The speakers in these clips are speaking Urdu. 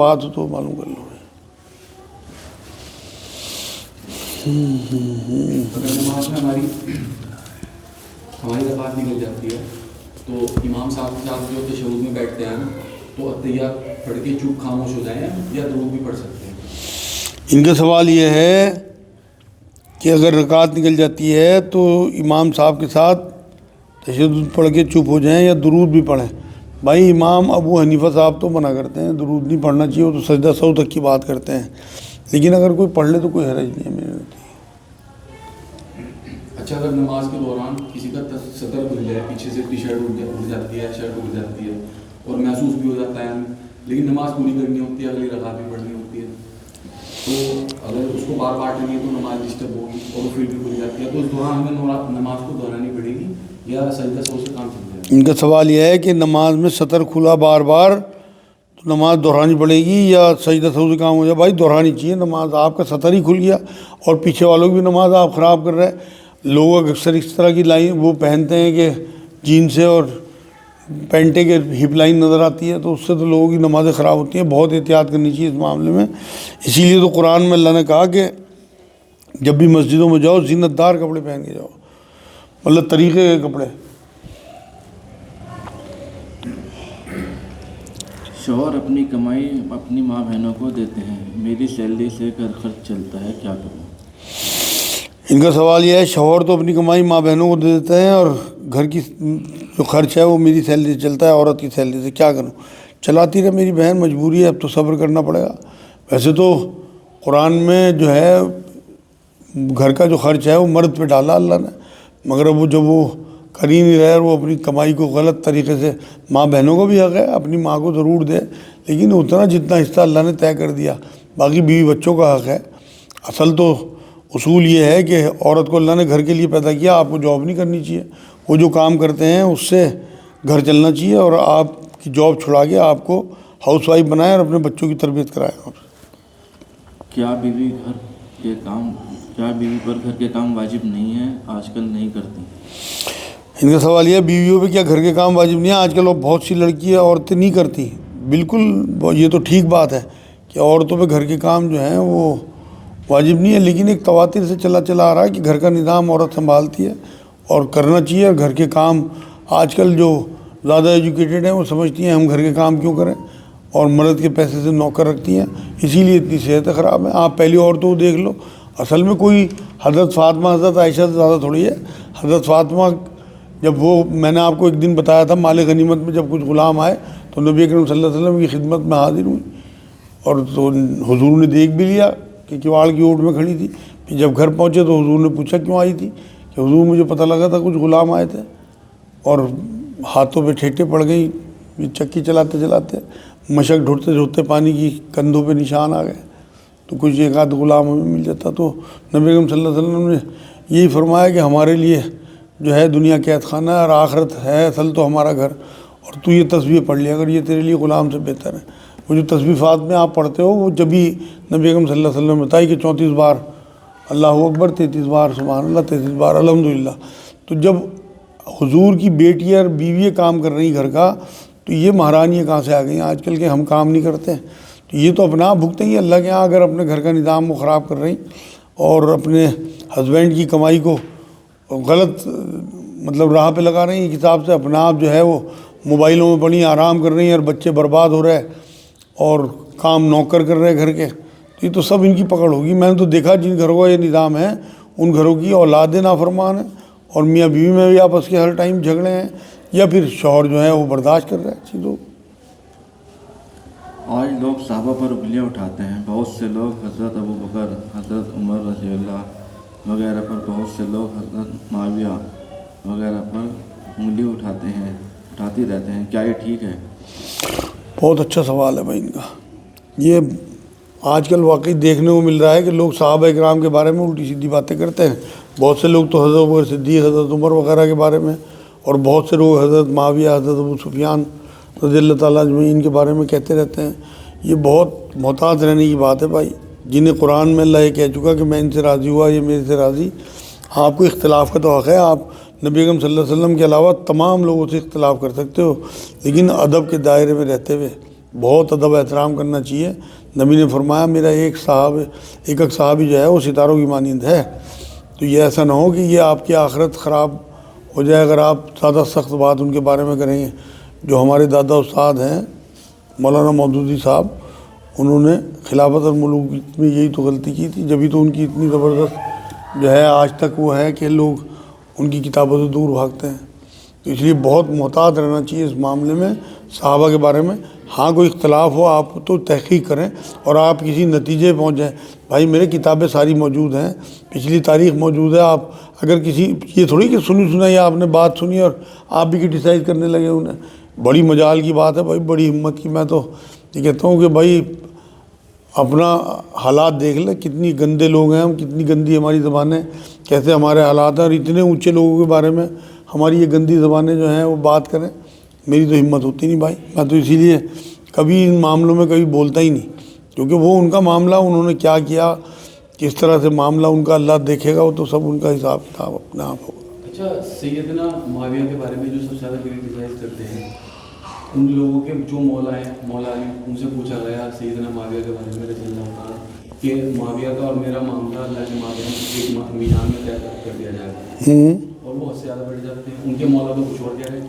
بات ہو تو معلوم کر لو. اگر نماز میں ہماری زکوٰۃ نکل جاتی ہے تو امام صاحب کے ساتھ جو تشہد میں بیٹھتے ہیں تو اتحیات پڑھ کے چپ خاموش ہو جائیں یا درود بھی پڑھ سکتے ہیں؟ ان کا سوال یہ ہے کہ اگر رکعت نکل جاتی ہے تو امام صاحب کے ساتھ تشہد پڑھ کے چپ ہو جائیں یا درود بھی پڑھیں. بھائی امام ابو حنیفہ صاحب تو منع کرتے ہیں درود نہیں پڑھنا چاہیے، وہ تو سجدہ سہو تک کی بات کرتے ہیں، لیکن اگر کوئی پڑھ لے تو کوئی حرج نہیں ہے میرے نزدیک. اچھا، اگر نماز کے دوران کسی کا صدر کھل جائے، پیچھے سے ٹی شرٹ اڑ جاتی ہے، شرٹ اڑ جاتی ہے اور محسوس بھی ہو جاتا ہے لیکن نماز پوری کرنی ہوتی ہے، اگلی رکعت بھی پڑھنی ہوتی ہے، تو اگر اس کو بار بار لیں گے تو نماز ڈسٹرب ہوگی اور پھر بھی کھل جاتی ہے، تو اس دوران ہمیں نماز کو دہرانی پڑے گی یا سجدہ سہو سے کام چل جائے گا؟ ان کا سوال یہ ہے کہ نماز میں سطر کھلا بار بار تو نماز دہرانی پڑے گی یا سجدہ سہو سے کام ہو جائے. بھائی دہرانی چاہیے نماز، آپ کا سطر ہی کھل گیا اور پیچھے والوں کی بھی نماز آپ خراب کر رہے ہیں. لوگ اکثر اس طرح کی لائن وہ پہنتے ہیں کہ جینسیں اور پینٹیں کے ہپ لائن نظر آتی ہے، تو اس سے تو لوگوں کی نمازیں خراب ہوتی ہیں. بہت احتیاط کرنی چاہیے اس معاملے میں. اسی لیے تو قرآن میں اللہ نے کہا کہ جب بھی مسجدوں میں جاؤ زینت دار کپڑے پہن کے جاؤ، مطلب طریقے کے کپڑے. شوہر اپنی کمائی اپنی ماں بہنوں کو دیتے ہیں، میری سیلری سے گھر خرچ چلتا ہے، کیا کروں؟ ان کا سوال یہ ہے شوہر تو اپنی کمائی ماں بہنوں کو دے دیتے ہیں اور گھر کی جو خرچ ہے وہ میری سیلری سے چلتا ہے، عورت کی سیلری سے. کیا کروں؟ چلاتی رہے میری بہن، مجبوری ہے، اب تو صبر کرنا پڑے گا. ویسے تو قرآن میں جو ہے گھر کا جو خرچ ہے وہ مرد پہ ڈالا اللہ نے، مگر اب وہ جب وہ کر ہی نہیں رہے اور وہ اپنی کمائی کو غلط طریقے سے، ماں بہنوں کو بھی حق ہے اپنی ماں کو ضرور دے لیکن اتنا جتنا حصہ اللہ نے طے کر دیا، باقی بیوی بچوں کا حق ہے. اصل تو اصول یہ ہے کہ عورت کو اللہ نے گھر کے لیے پیدا کیا، آپ کو جاب نہیں کرنی چاہیے. وہ جو کام کرتے ہیں اس سے گھر چلنا چاہیے اور آپ کی جاب چھڑا کے آپ کو ہاؤس وائف بنائیں اور اپنے بچوں کی تربیت کرائیں. کیا بیوی پر گھر کے کام واجب نہیں ہے؟ آج کل نہیں کرتی. ان کا سوال یہ ہے بیویوں پہ کیا گھر کے کام واجب نہیں ہے؟ آج کل بہت سی لڑکیاں عورتیں نہیں کرتی. بالکل یہ تو ٹھیک بات ہے کہ عورتوں پہ گھر کے کام جو ہیں وہ واجب نہیں ہے، لیکن ایک تواتر سے چلا آ رہا ہے کہ گھر کا نظام عورت سنبھالتی ہے اور کرنا چاہیے. اور گھر کے کام آج کل جو زیادہ ایجوکیٹڈ ہیں وہ سمجھتی ہیں ہم گھر کے کام کیوں کریں، اور مرد کے پیسے سے نوکر رکھتی ہیں، اسی لیے اتنی صحت خراب ہے. آپ پہلی عورتوں کو دیکھ لو، اصل میں کوئی حضرت فاطمہ حضرت عائشہ سے زیادہ تھوڑی ہے. حضرت فاطمہ جب وہ میں نے آپ کو ایک دن بتایا تھا مال غنیمت میں جب کچھ غلام آئے تو نبی اکرم صلی اللہ علیہ وسلم کی خدمت میں حاضر ہوئی اور تو حضور نے دیکھ بھی لیا کہ کواڑ کی اوٹ میں کھڑی تھی. پھر جب گھر پہنچے تو حضور نے پوچھا کیوں آئی تھی، کہ حضور مجھے پتہ لگا تھا کچھ غلام آئے تھے اور ہاتھوں پہ ٹھیٹیں پڑ گئیں، چکی چلاتے مشک ڈھونڈتے پانی کی کندھوں پہ نشان آ گئے، تو کچھ ایک آدھ غلام ہمیں مل جاتا. تو نبی اکرم صلی اللہ علیہ وسلم نے یہی فرمایا کہ ہمارے لیے جو ہے دنیا قید خانہ ہے اور آخرت ہے اصل تو ہمارا گھر، اور تو یہ تسبیح پڑھ لیا اگر یہ تیرے لیے غلام سے بہتر ہے. وہ جو تسبیحات میں آپ پڑھتے ہو وہ جبھی نبی اکرم صلی اللہ علیہ وسلم نے بتائی کہ 34 بار اللہ اکبر، 33 بار سبحان اللہ، 33 بار الحمدللہ. تو جب حضور کی بیٹی اور بیوی کام کر رہی گھر کا تو یہ مہارانیاں کہاں سے آ گئی ہیں؟ آج کل کے ہم کام نہیں کرتے، تو یہ تو اپنا بھگتیں گی اللہ کے یہاں. اگر اپنے گھر کا نظام کو خراب کر رہی اور اپنے ہسبینڈ کی کمائی کو غلط مطلب راہ پہ لگا رہی ہیں، ایک حساب سے اپنا آپ جو ہے وہ موبائلوں میں پڑی آرام کر رہی ہیں اور بچے برباد ہو رہے اور کام نوکر کر رہے گھر کے، تو یہ تو سب ان کی پکڑ ہوگی. میں نے تو دیکھا جن گھروں کا یہ نظام ہے ان گھروں کی اولادیں نافرمان ہیں اور میاں بیوی میں بھی آپس کے ہر ٹائم جھگڑے ہیں، یا پھر شوہر جو ہے وہ برداشت کر رہے ہیں چیزوں. آج لوگ صحابہ پر انگلیاں اٹھاتے ہیں، بہت سے لوگ حضرت ابوبکر، حضرت عمر رضی اللہ وغیرہ پر، بہت سے لوگ حضرت معاویہ وغیرہ پر انگلی اٹھاتی رہتے ہیں، کیا یہ ٹھیک ہے؟ بہت اچھا سوال ہے بھائی ان کا. یہ آج کل واقعی دیکھنے کو مل رہا ہے کہ لوگ صحابہ اکرام کے بارے میں الٹی سیدھی باتیں کرتے ہیں. بہت سے لوگ تو حضرت ابوبکر صدیق، حضرت عمر وغیرہ کے بارے میں، اور بہت سے لوگ حضرت معاویہ، حضرت ابو سفیان رضی اللہ تعالیٰ اجمعین کے بارے میں کہتے رہتے ہیں. یہ بہت محتاط رہنے کی بات ہے بھائی. جنہیں قرآن میں اللہ یہ کہہ چکا کہ میں ان سے راضی ہوا، یہ میرے سے راضی. آپ کو اختلاف کا تو حق ہے، آپ نبی اکرم صلی اللہ علیہ وسلم کے علاوہ تمام لوگوں سے اختلاف کر سکتے ہو، لیکن ادب کے دائرے میں رہتے ہوئے بہت ادب احترام کرنا چاہیے. نبی نے فرمایا میرا ایک صحابی جو ہے وہ ستاروں کی مانند ہے. تو یہ ایسا نہ ہو کہ یہ آپ کی آخرت خراب ہو جائے اگر آپ زیادہ سخت بات ان کے بارے میں کریں گے. جو ہمارے دادا استاد ہیں مولانا مودودی صاحب, انہوں نے خلافت الملوک میں یہی تو غلطی کی تھی, جبھی تو ان کی اتنی زبردست جو ہے آج تک وہ ہے کہ لوگ ان کی کتابوں سے دور بھاگتے ہیں. تو اس لیے بہت محتاط رہنا چاہیے اس معاملے میں صحابہ کے بارے میں. ہاں کوئی اختلاف ہو آپ تو تحقیق کریں اور آپ کسی نتیجے پہنچ جائیں. بھائی میرے کتابیں ساری موجود ہیں, پچھلی تاریخ موجود ہے. آپ اگر کسی یہ تھوڑی کہ سنی سنائی آپ نے بات سنی اور آپ بھی کرٹیسائز کرنے لگے انہیں, بڑی مجال کی بات ہے بھائی, بڑی ہمت کی. میں تو یہ کہتا ہوں کہ بھائی اپنا حالات دیکھ لیں, کتنی گندے لوگ ہیں ہم, کتنی گندی ہماری زبانیں, کیسے ہمارے حالات ہیں, اور اتنے اونچے لوگوں کے بارے میں ہماری یہ گندی زبانیں جو ہیں وہ بات کریں. میری تو ہمت ہوتی نہیں بھائی. میں تو اسی لیے کبھی ان معاملوں میں کبھی بولتا ہی نہیں, کیونکہ وہ ان کا معاملہ, انہوں نے کیا کیا, کس طرح سے معاملہ ان کا اللہ دیکھے گا, وہ تو سب ان کا حساب کتاب اپنے آپ ہوگا. اچھا, سیدنا معاویہ کے بارے میں جو سب سے زیادہ کرٹیسائز کرتے ہیں ان لوگوں کے جو مولا ہیں, مولا علی, ان سے پوچھا گیا سیدنا معاویہ کے بارے میں رضی اللہ تعالیٰ کہ معاویہ کا اور میرا معاملہ اللہ کے معاملے میں ایک میزان میں طے کر دیا جائے گا, اور وہ حد سے زیادہ بڑھ جاتے ہیں. ان کے مولا تو کچھ اور کہہ رہے ہیں.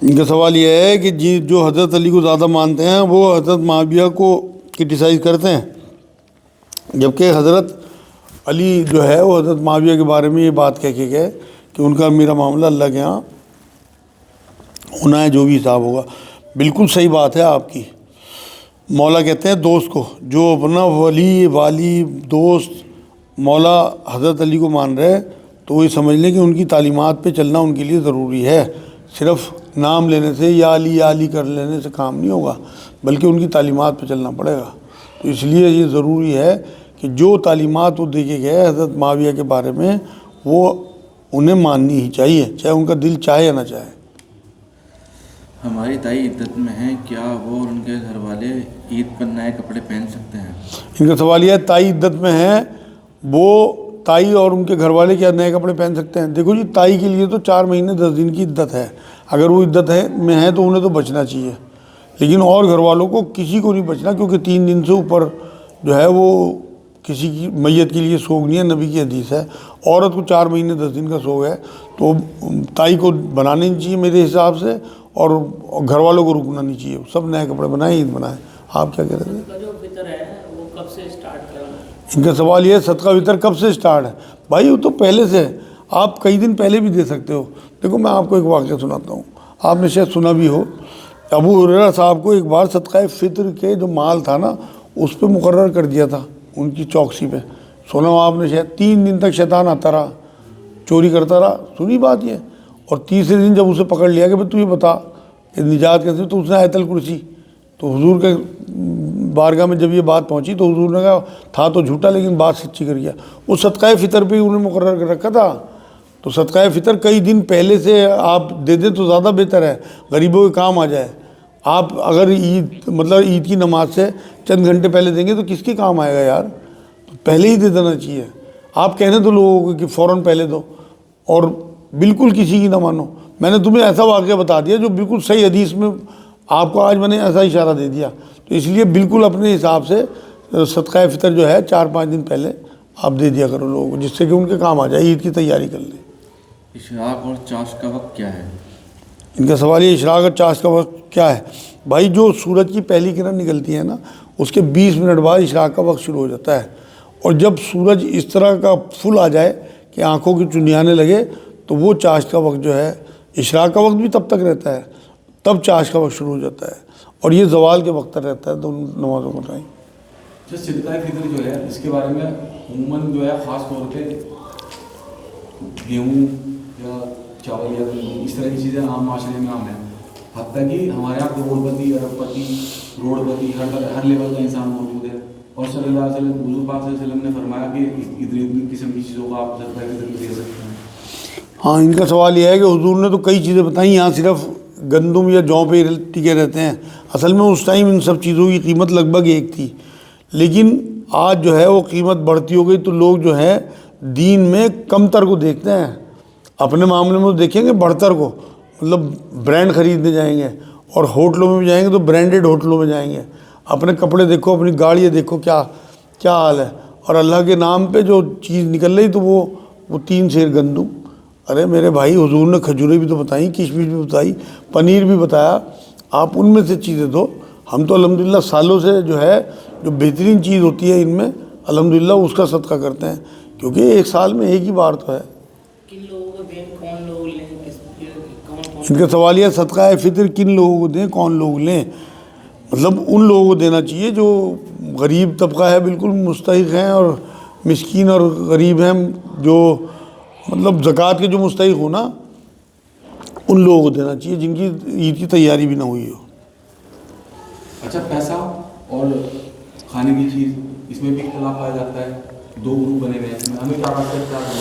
ان کا سوال یہ ہے کہ جو حضرت علی کو زیادہ مانتے ہیں وہ حضرت معاویہ کو کرٹیسائز کرتے ہیں, جبکہ حضرت علی جو ہے وہ حضرت معاویہ کے بارے میں یہ بات کہہ کے گئے کہ ان کا میرا معاملہ اللہ کے ہاں ہونا ہے, جو بھی حساب ہوگا. بالکل صحیح بات ہے آپ کی. مولا کہتے ہیں دوست کو, جو اپنا والی دوست مولا حضرت علی کو مان رہے تو وہ یہ سمجھ لیں کہ ان کی تعلیمات پہ چلنا ان کے لیے ضروری ہے. صرف نام لینے سے یا علی کر لینے سے کام نہیں ہوگا, بلکہ ان کی تعلیمات پہ چلنا پڑے گا. تو اس لیے یہ ضروری ہے کہ جو تعلیمات وہ دے کے گئے حضرت معاویہ کے بارے میں وہ انہیں ماننی ہی چاہیے, چاہے ان کا دل چاہے یا نہ چاہے. ہماری تائی عدت میں ہیں, کیا وہ اور ان کے گھر والے عید پر نئے کپڑے پہن سکتے ہیں؟ ان کا سوال یہ ہے تائی عدت میں ہیں, وہ تائی اور ان کے گھر والے کیا نئے کپڑے پہن سکتے ہیں؟ دیکھو جی, تائی کے لیے تو 4 مہینے 10 دن کی عدت ہے. اگر وہ عدت میں ہے تو انہیں تو بچنا چاہیے, لیکن اور گھر والوں کو کسی کو نہیں بچنا, کیونکہ 3 دن سے اوپر جو ہے وہ کسی کی میت کے لیے سوگ نہیں ہے. نبی کی حدیث ہے عورت کو 4 مہینے 10 دن کا سوگ ہے, تو تائی کو بنانے نہیں چاہیے میرے حساب سے, اور گھر والوں کو رکنا نہیں چاہیے. سب نئے کپڑے بنائیں, عید بنائیں. آپ کیا کہہ رہے تھے؟ جو فطر ہے وہ کب سے اسٹارٹ کرنا؟ ان کا سوال یہ ہے صدقہ فطر کب سے اسٹارٹ ہے؟ بھائی وہ تو پہلے سے, آپ کئی دن پہلے بھی دے سکتے ہو. دیکھو میں آپ کو ایک واقعہ سناتا ہوں, آپ نے شاید سنا بھی ہو. ابو ہریرہ صاحب کو ایک بار صدقہ فطر کے جو مال تھا نا اس پہ مقرر کر دیا تھا, ان کی چوکسی پہ. سنا ہو آپ نے شاید. 3 دن تک شیطان آتا رہا, چوری کرتا رہا, سنی بات یہ. اور تیسرے دن جب اسے پکڑ لیا کہ بھائی تو یہ بتا کہ نجات کیسے, تو اس نے آیت الکرسی. تو حضور کے بارگاہ میں جب یہ بات پہنچی تو حضور نے کہا تھا تو جھوٹا لیکن بات سچی کر گیا. وہ صدقہ فطر پہ ہی انہیں مقرر کر رکھا تھا. تو صدقہ فطر کئی دن پہلے سے آپ دے دیں تو زیادہ بہتر ہے, غریبوں کے کام آ جائے. آپ اگر عید کی نماز سے چند گھنٹے پہلے دیں گے تو کس کے کام آئے گا یار؟ تو پہلے ہی دے دینا چاہیے. آپ کہنے تو لوگوں کو کہ فوراً پہلے دو, اور بالکل کسی کی نہ مانو. میں نے تمہیں ایسا واقعہ بتا دیا جو بالکل صحیح حدیث میں آپ کو آج میں نے ایسا اشارہ دے دیا. تو اس لیے بالکل اپنے حساب سے صدقہ فطر جو ہے 4-5 دن پہلے آپ دے دیا کرو لوگوں کو, جس سے کہ ان کے کام آ جائے, عید کی تیاری کر لیں. اشراق اور چاش کا وقت کیا ہے؟ ان کا سوال یہ اشراق اور چاش کا وقت کیا ہے؟ بھائی جو سورج کی پہلی کرن نکلتی ہے نا اس کے 20 منٹ بعد اشراق کا وقت شروع ہو جاتا ہے. اور جب سورج اس طرح کا فل آ جائے کہ آنکھوں کی چنیانے لگے تو وہ چاش کا وقت جو ہے, اشراق کا وقت بھی تب تک رہتا ہے, تب چاش کا وقت شروع ہو جاتا ہے, اور یہ زوال کے وقت تک رہتا ہے دونوں نمازوں کا ٹائم. صدقہ فطر جو ہے اس کے بارے میں عموماً جو ہے خاص طور پہ گیہوں یا چاول یا اس طرح کی چیزیں عام معاشرے میں عام ہیں. حتیٰ کہ ہمارے یہاں کروڑ پتی, ارب پتی, روڑ پتی, ہر لیول کا انسان موجود ہے. اور صلی اللہ علیہ وسلم, حضور پاک صلی اللہ علیہ وسلم نے فرمایا کہ اتنی قسم کی چیزوں کو آپ صدقہ فطر میں دے سکتے ہیں. ہاں, ان کا سوال یہ ہے کہ حضور نے تو کئی چیزیں بتائیں, یہاں صرف گندم یا جوں پہ ٹکے رہتے ہیں. اصل میں اس ٹائم ان سب چیزوں کی قیمت لگ بھگ ایک تھی, لیکن آج جو ہے وہ قیمت بڑھتی ہو گئی. تو لوگ جو ہے دین میں کمتر کو دیکھتے ہیں, اپنے معاملے میں دیکھیں گے بڑھتر کو, مطلب برانڈ خریدنے جائیں گے اور ہوٹلوں میں بھی جائیں گے تو برانڈیڈ ہوٹلوں میں جائیں گے. اپنے کپڑے دیکھو, اپنی گاڑیاں دیکھو, کیا حال ہے. اور اللہ کے نام پہ جو چیز نکل رہی تو وہ 3 سیر گندم. ارے میرے بھائی, حضور نے کھجوریں بھی تو بتائیں, کشمش بھی بتائی, پنیر بھی بتایا. آپ ان میں سے چیزیں دو. ہم تو الحمدللہ سالوں سے جو ہے جو بہترین چیز ہوتی ہے ان میں الحمدللہ اس کا صدقہ کرتے ہیں, کیونکہ ایک سال میں ایک ہی بار تو ہے. کن لوگوں کو دیں, کون لوگ لیں, کون ان کا سوال یہ صدقہ فطر کن لوگوں کو دیں, کون لوگ لیں. مطلب ان لوگوں کو دینا چاہیے جو غریب طبقہ ہے, بالکل مستحق ہیں اور مسکین اور غریب ہیں, جو مطلب زکوٰۃ کے جو مستحق ہو نا, ان لوگوں کو دینا چاہیے جن کی عید کی تیاری بھی نہ ہوئی ہو. اچھا, پیسہ اور کھانے کی چیز اس میں بھی اختلاف پایا جاتا ہے, 2 گروپ بنے ہوئے ہیں, اس میں ہمیں کیا کرنا ہے؟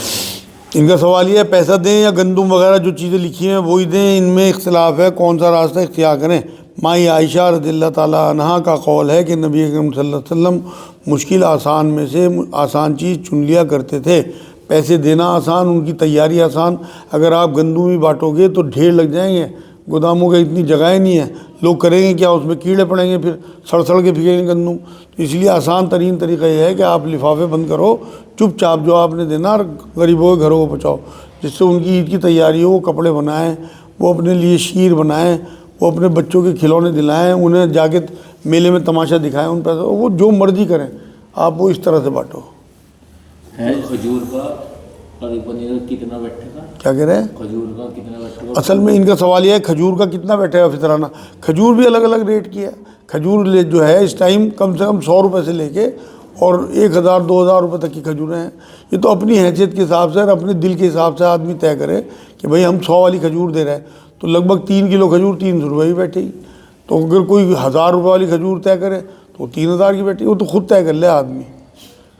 ان کا سوال یہ ہے پیسہ دیں یا گندم وغیرہ جو چیزیں لکھی ہیں وہی دیں, ان میں اختلاف ہے, کون سا راستہ اختیار کریں. مائی عائشہ رضی اللہ تعالیٰ عنہا کا قول ہے کہ نبی اکرم صلی اللہ علیہ وسلم مشکل آسان میں سے آسان چیز چن لیا کرتے تھے. پیسے دینا آسان, ان کی تیاری آسان. اگر آپ گندم ہی بانٹو گے تو ڈھیر لگ جائیں گے, گوداموں کے اتنی جگہیں نہیں ہیں, لوگ کریں گے کیا, اس میں کیڑے پڑیں گے, پھر سڑ کے پھینکیں گے گندم. تو اس لیے آسان ترین طریقہ یہ ہے کہ آپ لفافے بند کرو, چپ چاپ جو آپ نے دینا غریبوں کے گھروں کو پہنچاؤ, جس سے ان کی عید کی تیاری ہو. وہ کپڑے بنائیں, وہ اپنے لیے شیر بنائیں, وہ اپنے بچوں کے کھلونے دلائیں, انہیں جا کے میلے میں تماشا دکھائیں, ان پیسوں وہ جو مرضی کریں, آپ وہ اس طرح سے بانٹو. ہے کھجور کا پنیر کتنا بیٹھے گا؟ کیا کہہ رہے ہیں؟ کھجور کا کتنا بیٹھے گا؟ اصل میں ان کا سوال یہ ہے کھجور کا کتنا بیٹھے گا فطرانہ. کھجور بھی الگ الگ ریٹ کی ہے. کھجور جو ہے اس ٹائم کم سے کم 100 روپے سے لے کے اور 1000-2000 روپے تک کی کھجوریں ہیں. یہ تو اپنی حیثیت کے حساب سے اور اپنے دل کے حساب سے آدمی طے کرے کہ بھئی ہم 100 والی کھجور دے رہے ہیں تو لگ بھگ 3 کلو کھجور 300 روپے ہی بیٹھے گی. تو اگر کوئی 1000 روپے والی کھجور طے کرے تو 3000 کی بیٹھے گی. وہ تو خود طے کر لے آدمی.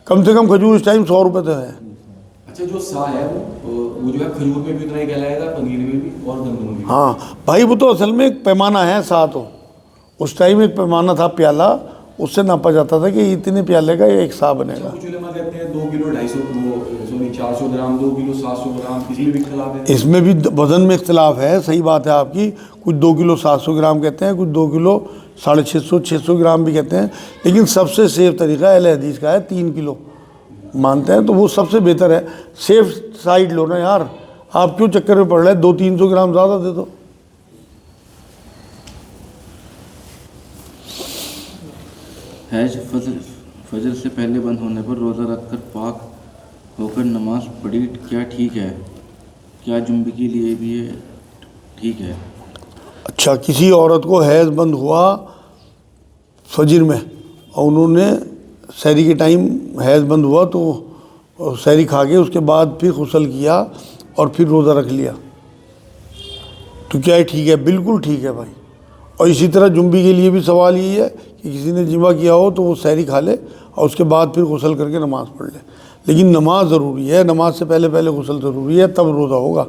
کم سے کم کھجور اس ٹائم 100 روپے تو ہے. اچھا, جو سا ہے وہ جو ہے کھجور میں بھی اتنا ہی کہلائے گا, پنیر میں بھی اور گندم میں بھی. ہاں بھائی, وہ تو اصل میں ایک پیمانہ ہے. ساتھ ہو اس ٹائم ایک پیمانہ تھا, پیالہ, اس سے ناپا جاتا تھا کہ اتنے پیالے کا ایک سا بنے گا. کچھ علماء کہتے ہیں 2 کلو 400 گرام, 2 کلو 700 گرام, اس میں بھی اختلاف ہے. اس میں بھی وزن میں اختلاف ہے, صحیح بات ہے آپ کی. کچھ 2 کلو 700 گرام کہتے ہیں, کچھ 2 کلو 650 گرام بھی کہتے ہیں. لیکن سب سے سیف طریقہ اہل حدیث کا ہے 3 کلو مانتے ہیں, تو وہ سب سے بہتر ہے. سیف سائڈ لو نا یار, آپ کیوں چکر میں پڑ رہے ہیں, 200-300 گرام زیادہ دے دو. حج فجر سے پہلے بند ہونے پر روزہ رکھ کر پاک ہو کر نماز پڑھی کیا ٹھیک ہے؟ کیا جنبی کے لیے بھی یہ ٹھیک ہے؟ اچھا, کسی عورت کو حیض بند ہوا فجر میں اور انہوں نے سحری کے ٹائم حیض بند ہوا تو سحری کھا کے اس کے بعد پھر غسل کیا اور پھر روزہ رکھ لیا, تو کیا یہ ٹھیک ہے؟ بالکل ٹھیک ہے بھائی. اور اسی طرح جنبی کے لیے بھی سوال یہی ہے کہ کسی نے جمعہ کیا ہو تو وہ سحری کھا لے اور اس کے بعد پھر غسل کر کے نماز پڑھ لے. لیکن نماز ضروری ہے, نماز سے پہلے غسل ضروری ہے, تب روزہ ہوگا.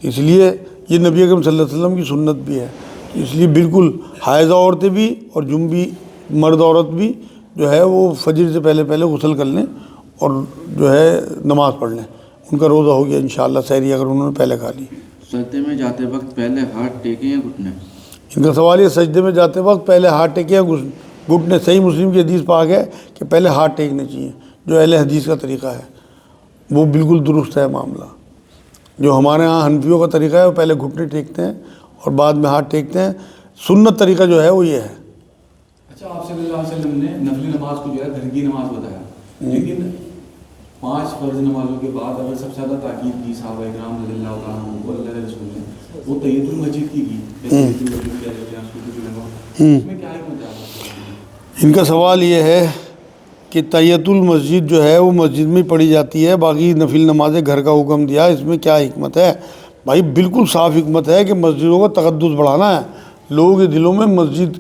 اس لیے یہ نبی اکرم صلی اللہ علیہ وسلم کی سنت بھی ہے. اس لیے بالکل حائضہ عورتیں بھی اور جنبی مرد عورت بھی جو ہے وہ فجر سے پہلے غسل کر لیں اور جو ہے نماز پڑھ لیں, ان کا روزہ ہو گیا انشاءاللہ سحری اگر انہوں نے پہلے کھا لی. سجدے میں جاتے وقت پہلے ہاتھ ٹیکیں یا گھٹنے؟ ان کا سوال یہ سجدے میں جاتے وقت پہلے ہاتھ ٹیکیں یا گھٹنے. صحیح مسلم کی حدیث پاک ہے کہ پہلے ہاتھ ٹیکنے چاہیے, جو اہل حدیث کا طریقہ ہے وہ بالکل درست ہے معاملہ. جو ہمارے ہاں حنفیوں کا طریقہ ہے وہ پہلے گھٹنے ٹیکتے ہیں اور بعد میں ہاتھ ٹیکتے ہیں. سنت طریقہ جو ہے وہ یہ ہے. اچھا, آپ صلی اللہ علیہ وسلم نے نفلی نماز کو جو ہے گھر کی نماز بتایا, لیکن 5 فرض نمازوں کے بعد اگر سب سے زیادہ تاکید کی صحابہ کرام رضی اللہ تعالیٰ عنہ کو اللہ کے رسول نے, وہ تحیۃ المسجد کی اس میں کیا حکمت ہے؟ ان کا سوال یہ ہے کہ تحیۃ المسجد جو ہے وہ مسجد میں پڑھی جاتی ہے, باقی نفل نمازیں گھر کا حکم دیا, اس میں کیا حکمت ہے؟ بھائی بالکل صاف حکمت ہے کہ مسجدوں کا تقدس بڑھانا ہے. لوگوں کے دلوں میں مسجد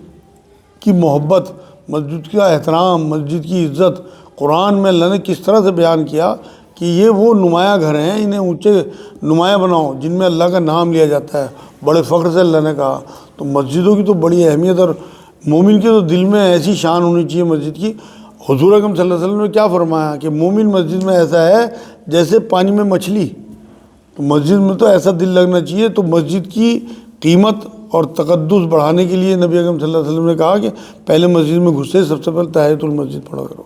کی محبت, مسجد کا احترام, مسجد کی عزت. قرآن میں اللہ نے کس طرح سے بیان کیا کہ یہ وہ نمایاں گھر ہیں, انہیں اونچے نمایاں بناؤ جن میں اللہ کا نام لیا جاتا ہے. بڑے فخر سے اللہ نے کہا. تو مسجدوں کی تو بڑی اہمیت, اور مومن کے تو دل میں ایسی شان ہونی چاہیے مسجد کی. حضور اکرم صلی اللہ علیہ وسلم نے کیا فرمایا کہ مومن مسجد میں ایسا ہے جیسے پانی میں مچھلی. تو مسجد میں تو ایسا دل لگنا چاہیے. تو مسجد کی قیمت اور تقدس بڑھانے کے لیے نبی اکرم صلی اللہ علیہ وسلم نے کہا کہ پہلے مسجد میں گھسے سب سے پہلے تحیۃ المسجد پڑھا کرو۔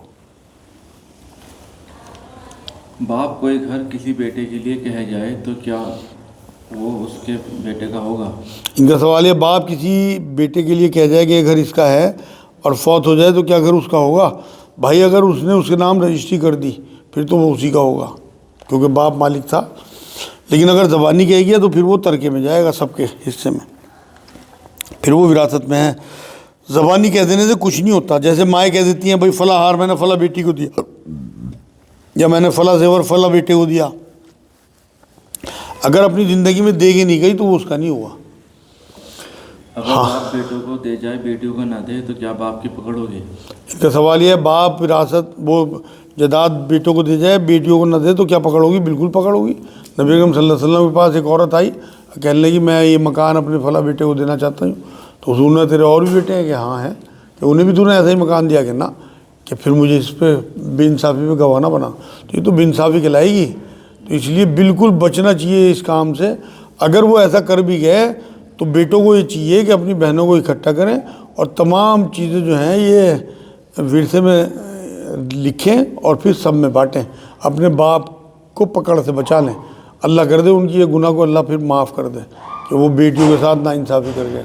باپ کوئی گھر کسی بیٹے کے لیے کہہ جائے تو کیا وہ اس کے بیٹے کا ہوگا؟ ان کا سوال ہے باپ کسی بیٹے کے لیے کہہ جائے کہ یہ گھر اس کا ہے اور فوت ہو جائے تو کیا گھر اس کا ہوگا؟ بھائی اگر اس نے اس کے نام رجسٹری کر دی پھر تو وہ اسی کا ہوگا کیونکہ باپ مالک تھا، لیکن اگر زبانی کہہ گیا تو پھر وہ ترکے میں جائے گا سب کے حصے میں، پھر وہ وراثت میں ہے۔ زبانی کہہ دینے سے کچھ نہیں ہوتا، جیسے مائیں کہہ دیتی ہیں بھائی فلاں ہار میں نے فلاں بیٹی کو دیا یا میں نے فلاں زیور فلاں بیٹے کو دیا، اگر اپنی زندگی میں دے کے نہیں گئی تو وہ اس کا نہیں ہوا۔ اگر باپ بیٹوں کو دے جائے بیٹیوں کو نہ دے تو کیا باپ کی پکڑ ہوگی؟ اس کا سوال یہ ہے باپ وراثت وہ جائیداد بیٹوں کو دے جائے بیٹیوں کو نہ دے تو کیا پکڑ ہوگی؟ بالکل پکڑ ہوگی۔ نبی اکرم صلی اللہ علیہ وسلم کے پاس ایک عورت آئی، کہنے لگی میں یہ مکان اپنے فلاں بیٹے کو دینا چاہتا ہوں، تو حضور نے تیرے اور بھی بیٹے ہیں کہ ہاں ہیں، کہ انہیں بھی تو نے ایسا ہی مکان دیا کہ نا، کہ پھر مجھے اس پہ بے انصافی پہ گواہ نہ بنا، تو یہ تو بے انصافی کہلائے گی، تو اس لیے بالکل بچنا چاہیے اس کام سے۔ اگر وہ ایسا کر بھی گئے تو بیٹوں کو یہ چاہیے کہ اپنی بہنوں کو اکٹھا کریں اور تمام چیزیں جو ہیں یہ ورثے میں لکھیں اور پھر سب میں بانٹیں، اپنے باپ کو پکڑ سے بچا لیں، اللہ کر دے ان کی یہ گناہ کو اللہ پھر معاف کر دے کہ وہ بیٹیوں کے ساتھ ناانصافی کر گئے۔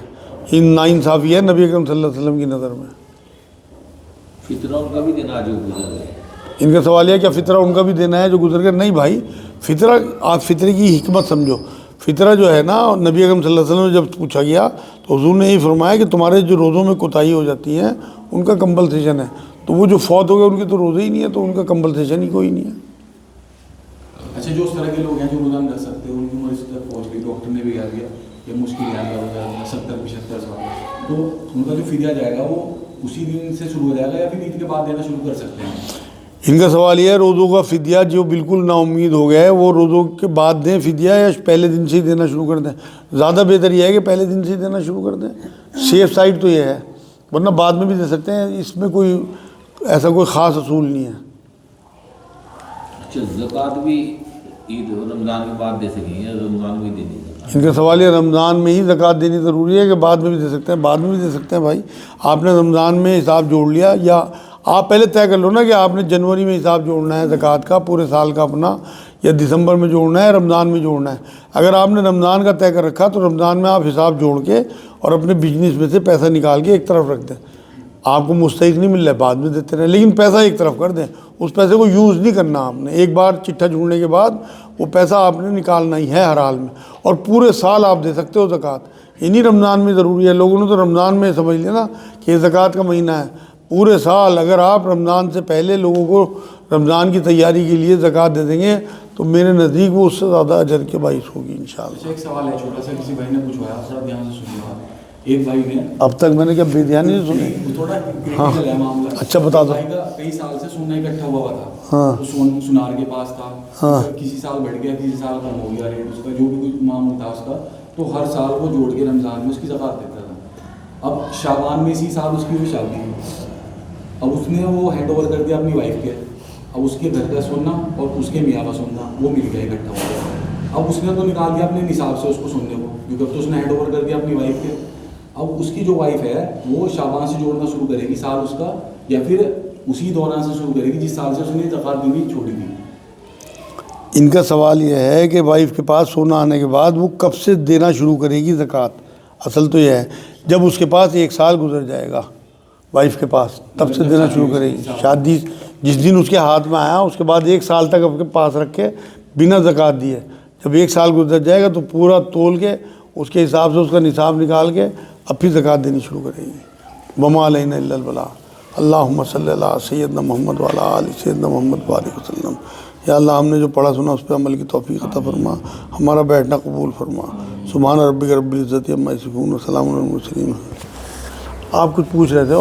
یہ ناانصافی ہے نبی اکرم صلی اللہ علیہ وسلم کی نظر میں۔ فطرہ ان کا بھی دینا جو گزر گئے۔ ان کا سوال یہ ہے کیا فطرہ ان کا بھی دینا ہے جو گزر گئے؟ نہیں بھائی، فطرہ آپ فطرے کی حکمت سمجھو۔ فطرہ جو ہے نا، نبی اکرم صلی اللہ علیہ وسلم نے جب پوچھا گیا تو حضور نے یہی فرمایا کہ تمہارے جو روزوں میں کوتاہی ہو جاتی ہیں ان کا کمپلسیشن ہے، تو وہ جو فوت ہو گئے ان کے تو روزے ہی نہیں ہے، تو ان کا کمپلسیشن ہی کوئی نہیں ہے۔ اچھا جو اس طرح کے لوگ ہیں جو روزہ نہیں رکھ سکتے، ان کی عمر اس تک پہنچ گئی، ڈاکٹر نے بھی کہا دیا کہ مشکل ہے روزہ 70-75 سال، تو ان کا جو فدیہ جائے گا وہ اسی دن سے شروع ہو جائے گا یا پھر عید کے بعد دینا شروع کر سکتے ہیں؟ ان کا سوال یہ ہے روزوں کا فدیہ جو بالکل نا امید ہو گیا ہے وہ روزوں کے بعد دیں فدیہ یا پہلے دن سے ہی دینا شروع کر دیں؟ زیادہ بہتر یہ ہے کہ پہلے دن سے ہی دینا شروع کر دیں، سیف سائڈ تو یہ ہے، ورنہ بعد میں بھی دے سکتے ہیں، اس میں کوئی ایسا کوئی خاص اصول نہیں ہے۔ اچھا زکوٰۃ بھی عید رمضان کے بعد دے سکیں یا رمضان میں دینی ہے؟ ان کا سوال یہ رمضان میں ہی زکوٰۃ دینی ضروری ہے کہ بعد میں بھی دے سکتے ہیں؟ بعد میں بھی دے سکتے ہیں بھائی، آپ نے رمضان میں حساب جوڑ لیا، یا آپ پہلے طے کر لو نا کہ آپ نے جنوری میں حساب جوڑنا ہے زکوٰۃ کا پورے سال کا اپنا، یا دسمبر میں جوڑنا ہے، رمضان میں جوڑنا ہے۔ اگر آپ نے رمضان کا طے کر رکھا تو رمضان میں آپ حساب جوڑ کے اور اپنے بزنس میں سے پیسہ نکال کے ایک طرف رکھ دیں، آپ کو مستحق نہیں مل رہا ہے بعد میں دیتے رہیں، لیکن پیسہ ایک طرف کر دیں، اس پیسے کو یوز نہیں کرنا آپ نے، ایک بار چٹھا جڑنے کے بعد وہ پیسہ آپ نے نکالنا ہی ہے ہر حال میں، اور پورے سال آپ دے سکتے ہو زکوٰۃ، یہ نہیں رمضان میں ضروری ہے۔ لوگوں نے تو رمضان میں سمجھ لیا نا کہ یہ زکوٰۃ کا مہینہ ہے، پورے سال اگر آپ رمضان سے پہلے لوگوں کو رمضان کی تیاری کے لیے زکوٰۃ دے دیں گے تو میرے نزدیک وہ اس سے زیادہ اجر کے باعث ہوگی انشاءاللہ۔ اچھا ایک سوال ہے چھوٹا سا، کسی بھائی نے پوچھوایا، تھوڑا دھیان سے سنیے گا۔ ایک بھائی نے اب تک میں نے کیا بے دھیانی سے سنی؟ تھوڑا کریٹیکل ہے معاملہ۔ اچھا بتا دو۔ بھائی کا کئی سال سے سونا اکٹھا ہوا تھا، ہاں تو سونار کے پاس تھا، ہاں کسی سال بڑھ گیا کسی سال کم ہو گیا ریٹ اس کا، جو بھی کوئی معاملہ تھا اس کا، تو ہر سال وہ جوڑ کے رمضان میں اس کی زکوٰۃ دیتا تھا۔ اب شعبان میں اسی سال اس کی ہوئی شادی ہوئی، اب اس نے وہ ہینڈ اوور کر دیا اپنی وائف کے، اب اس کے گھر کا سونا اور اس کے میاں کا سونا وہ مل گیا اکٹھا ہو گیا، اب اس نے تو نکال دیا اپنے نصاب سے اس کو سننے کو، کیونکہ تو اس نے ہینڈ اوور کر دیا اپنی وائف کے۔ اب اس کی جو وائف ہے وہ شعبان سے جوڑنا شروع کرے گی سال اس کا، یا پھر اسی دوران سے شروع کرے گی جس سال سے اس نے زکوٰۃ دینی چھوڑی تھی؟ ان کا سوال یہ ہے کہ وائف کے پاس سونا آنے کے بعد وہ کب سے دینا شروع کرے گی زکوٰۃ؟ اصل تو یہ ہے جب اس کے پاس ایک سال گزر جائے گا وائف کے پاس تب سے دینا شروع کرے گی۔ شادی جس دن اس کے ہاتھ میں آیا اس کے بعد ایک سال تک اپنے پاس رکھ کے بنا زکوٰۃ دیے، جب ایک سال گزر جائے گا تو پورا تول کے اس کے حساب سے اس کا نصاب نکال کے اب پھر زکوٰۃ دینی شروع کرے گی۔ وما علینا الا البلاغ۔ اللہم صلی اللہ سیدنا محمد وعلی آل سیدنا محمد وبارک وسلم۔ یا اللہ ہم نے جو پڑھا سنا اس پہ عمل کی توفیق عطا فرما، ہمارا بیٹھنا قبول فرما۔ سبحان ربک رب العزت عما یصفون وسلام علی المرسلین۔ آپ کچھ پوچھ رہے تھے؟